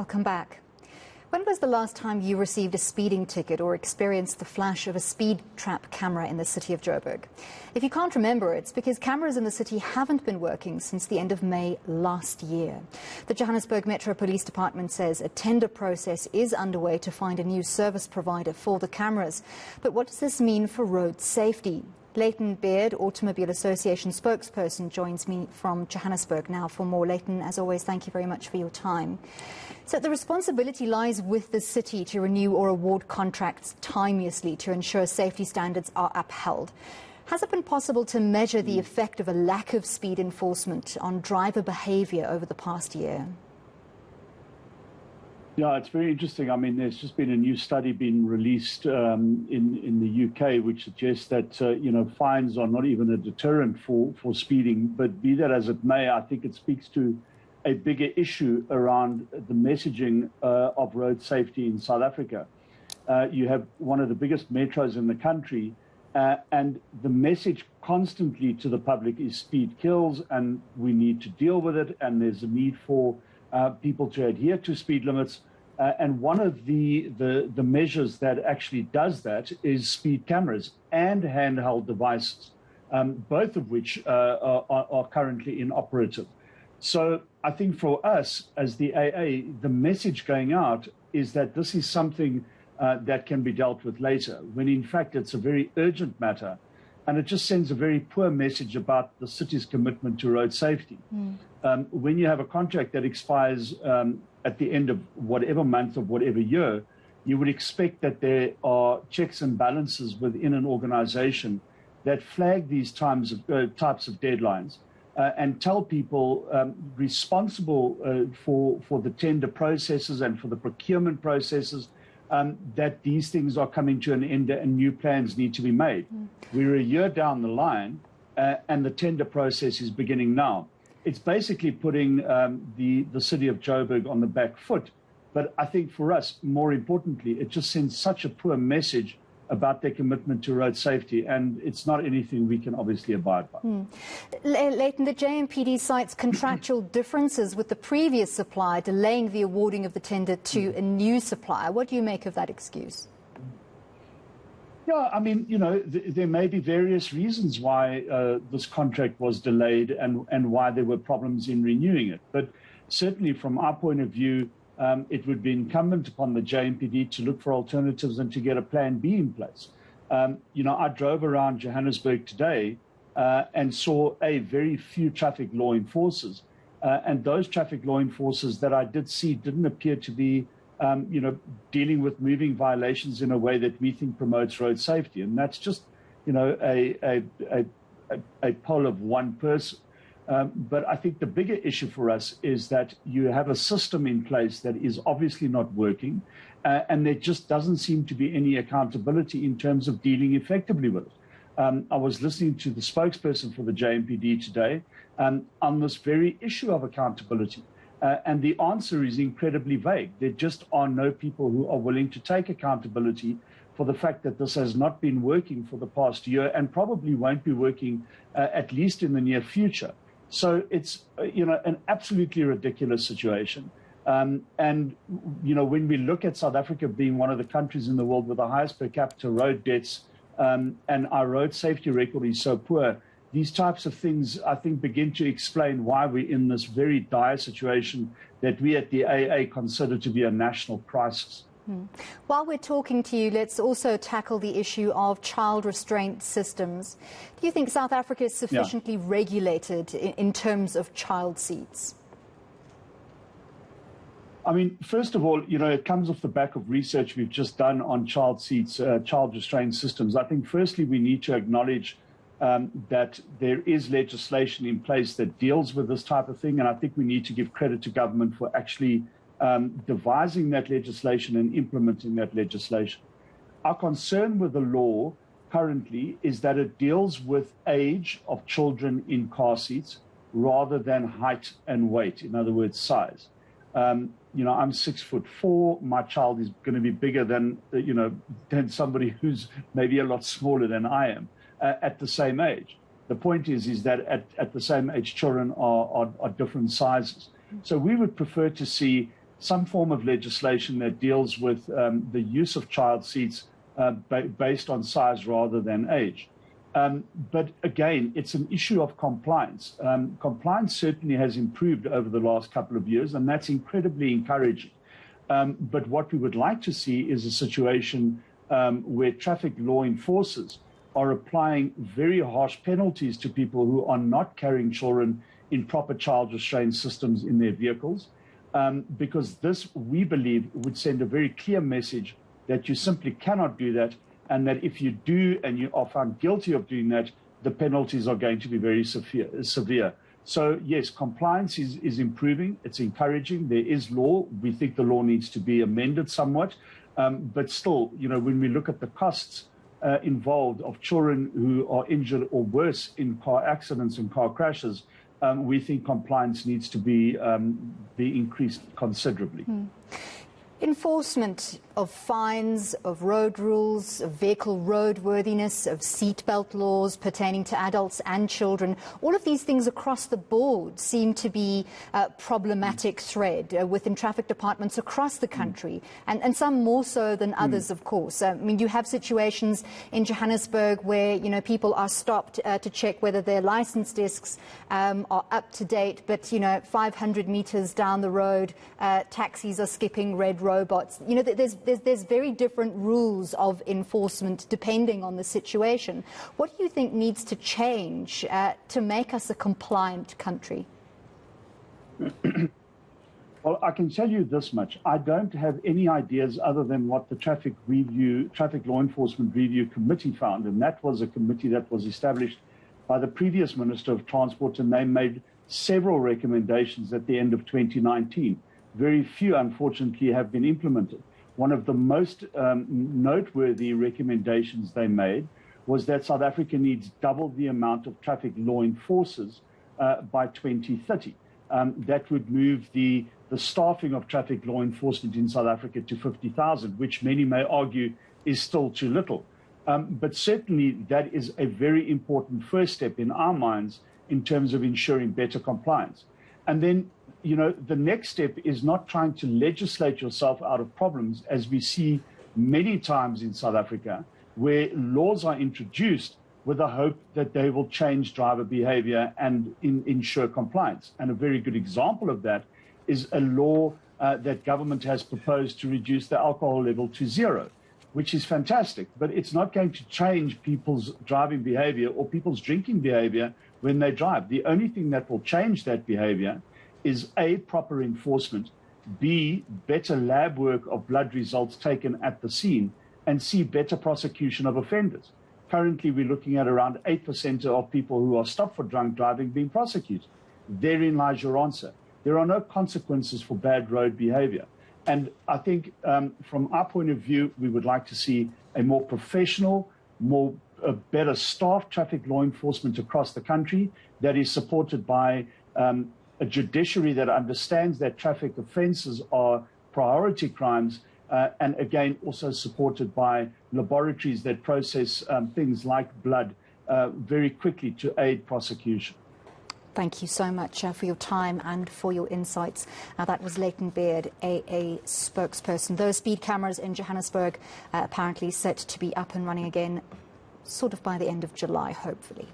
Welcome back. When was the last time you received a speeding ticket or experienced the flash of a speed trap camera in the city of Joburg? If you can't remember, it's because cameras in the city haven't been working since the end of May last year. The Johannesburg Metro Police Department says a tender process is underway to find a new service provider for the cameras. But what does this mean for road safety? Leighton Beard, Automobile Association spokesperson, joins me from Johannesburg now for more. Leighton, as always, thank you very much for your time. So the responsibility lies with the city to renew or award contracts timeously to ensure safety standards are upheld. Has it been possible to measure the effect of a lack of speed enforcement on driver behaviour over the past year? Yeah, it's very interesting. I mean, there's just been a new study being released in the UK, which suggests that, fines are not even a deterrent for speeding. But be that as it may, I think it speaks to a bigger issue around the messaging of road safety in South Africa. You have one of the biggest metros in the country, and the message constantly to the public is speed kills, and we need to deal with it, and there's a need for people to adhere to speed limits. And one of the measures that actually does that is speed cameras and handheld devices, both of which are currently inoperative. So I think for us as the AA, the message going out is that this is something that can be dealt with later, when in fact it's a very urgent matter. And it just sends a very poor message about the city's commitment to road safety. When you have a contract that expires at the end of whatever month of whatever year, you would expect that there are checks and balances within an organization that flag these types of deadlines and tell people responsible for the tender processes and for the procurement processes that these things are coming to an end and new plans need to be made. We're a year down the line and the tender process is beginning now. It's basically putting the city of Joburg on the back foot. But I think for us, more importantly, it just sends such a poor message about their commitment to road safety, and it's not anything we can obviously abide by. Leighton, the JMPD cites contractual differences with the previous supplier, delaying the awarding of the tender to a new supplier. What do you make of that excuse? Yeah, I mean, there may be various reasons why this contract was delayed and why there were problems in renewing it. But certainly from our point of view, it would be incumbent upon the JMPD to look for alternatives and to get a plan B in place. I drove around Johannesburg today and saw a very few traffic law enforcers. And those traffic law enforcers that I did see didn't appear to be dealing with moving violations in a way that we think promotes road safety. And that's just, a poll of one person. But I think the bigger issue for us is that you have a system in place that is obviously not working, and there just doesn't seem to be any accountability in terms of dealing effectively with it. I was listening to the spokesperson for the JMPD today on this very issue of accountability. And the answer is incredibly vague. There just are no people who are willing to take accountability for the fact that this has not been working for the past year and probably won't be working at least in the near future. So it's, an absolutely ridiculous situation. And when we look at South Africa being one of the countries in the world with the highest per capita road deaths and our road safety record is so poor, these types of things, I think, begin to explain why we're in this very dire situation that we at the AA consider to be a national crisis. While we're talking to you, let's also tackle the issue of child restraint systems. Do you think South Africa is sufficiently regulated in terms of child seats? I mean, first of all, it comes off the back of research we've just done on child seats, child restraint systems. I think, firstly, we need to acknowledge that there is legislation in place that deals with this type of thing, and I think we need to give credit to government for actually devising that legislation and implementing that legislation. Our concern with the law currently is that it deals with age of children in car seats rather than height and weight, in other words, size. I'm 6'4". My child is going to be bigger than somebody who's maybe a lot smaller than I am at the same age. The point is that at the same age, children are different sizes. So we would prefer to see some form of legislation that deals with the use of child seats based on size rather than age. But again, it's an issue of compliance. Compliance certainly has improved over the last couple of years, and that's incredibly encouraging. But what we would like to see is a situation where traffic law enforcers are applying very harsh penalties to people who are not carrying children in proper child restraint systems in their vehicles, because this, we believe, would send a very clear message that you simply cannot do that, and that if you do and you are found guilty of doing that, the penalties are going to be very severe. So, yes, compliance is improving. It's encouraging. There is law. We think the law needs to be amended somewhat. But still, you know, when we look at the costs involved of children who are injured or worse in car accidents and car crashes, we think compliance needs to be increased considerably. Enforcement of fines, of road rules, of vehicle roadworthiness, of seatbelt laws pertaining to adults and children, all of these things across the board seem to be a problematic thread within traffic departments across the country, and some more so than others, of course. I mean, you have situations in Johannesburg where, you know, people are stopped to check whether their license discs are up to date, but, you know, 500 meters down the road, taxis are skipping red robots. You know, there's very different rules of enforcement depending on the situation. What do you think needs to change to make us a compliant country? Well, I can tell you this much. I don't have any ideas other than what the Traffic Law Enforcement Review Committee found, and that was a committee that was established by the previous Minister of Transport, and they made several recommendations at the end of 2019. Very few, unfortunately, have been implemented. One of the most noteworthy recommendations they made was that South Africa needs double the amount of traffic law enforcers by 2030. That would move the staffing of traffic law enforcement in South Africa to 50,000, which many may argue is still too little. But certainly that is a very important first step in our minds in terms of ensuring better compliance. And then, you know, the next step is not trying to legislate yourself out of problems, as we see many times in South Africa, where laws are introduced with the hope that they will change driver behavior and ensure compliance. And a very good example of that is a law that government has proposed to reduce the alcohol level to 0, which is fantastic, but it's not going to change people's driving behavior or people's drinking behavior when they drive. The only thing that will change that behavior is A, proper enforcement, B, better lab work of blood results taken at the scene, and C, better prosecution of offenders. Currently, we're looking at around 8% of people who are stopped for drunk driving being prosecuted. Therein lies your answer. There are no consequences for bad road behavior. And I think from our point of view, we would like to see a more professional, better staffed traffic law enforcement across the country that is supported by a judiciary that understands that traffic offences are priority crimes, and again, also supported by laboratories that process things like blood very quickly to aid prosecution. Thank you so much for your time and for your insights. That was Leighton Beard, AA spokesperson. Those speed cameras in Johannesburg apparently set to be up and running again sort of by the end of July, hopefully.